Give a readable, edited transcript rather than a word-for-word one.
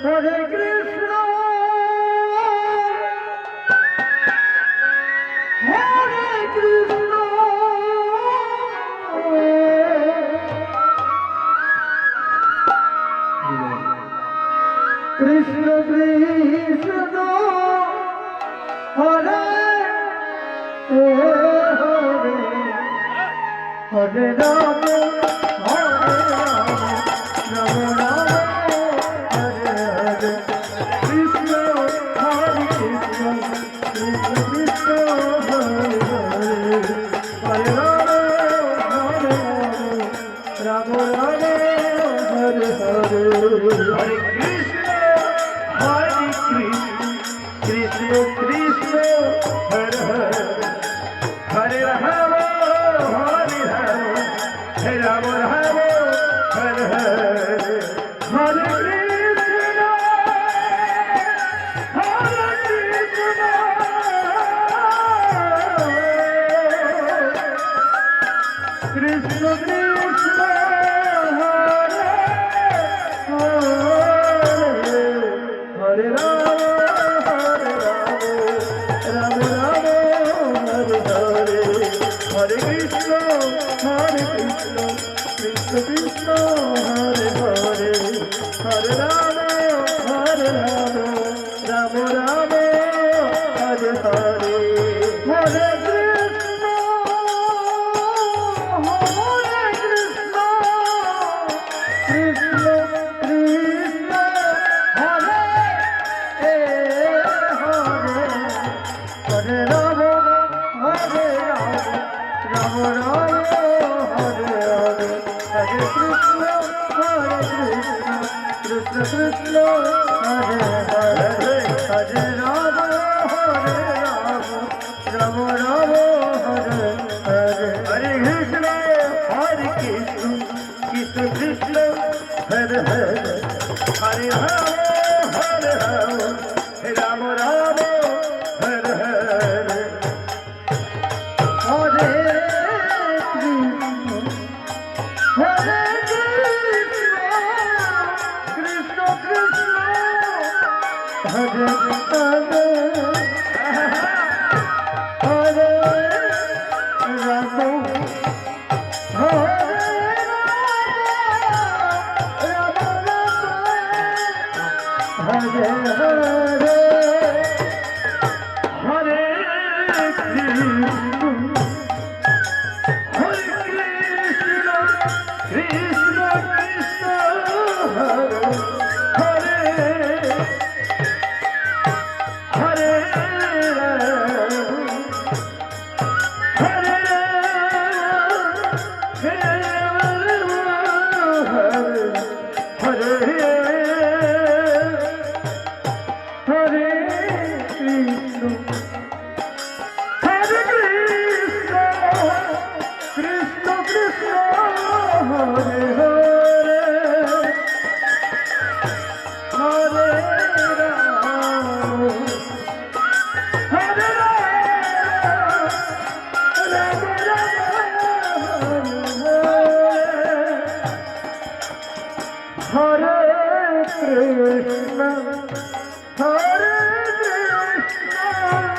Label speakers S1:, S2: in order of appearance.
S1: Hare Krishna, Hare Krishna, Krishna Krishna, Hare Hare Rama, Hare Rama, Rama Rama, Hare Hare, Krishna Hare Krishna, Krishna Krishna, Hare Hare, Hare Rama, Hare Rama, Rama Rama, Hare Hare, Hare Krishna, Hare Krishna, Krishna Krishna, Hare Hare, Hare Rama. Hare Rama, Hare Hare, Hare Krishna, Hare Krishna, Krishna Krishna, Hare Hare, Hare Rama, Rama Rama, Hare Hare, Hare Krishna, Hare Krishna, Krishna Krishna, Hare Hare, Hare Rama, Rama Rama, Hare Hare, Hare Krishna, Krishna Krishna, Hare Hare, Hare Rama, Rama Rama, Hare Hare, Hare Krishna, Krishna Krishna, Hare Hare, Hare Rama, Rama Rama, Hare Hare, Hare Krishna, Hare Krishna, Krishna Krishna, Hare Hare, Hare Rama, Rama Rama, Hare Hare. Hare Hare, Hare Rama, Hare Rama, Hare Hare, Hare Krishna, Krishna Krishna, Hare Hare, Hare Krishna, Hare Krishna,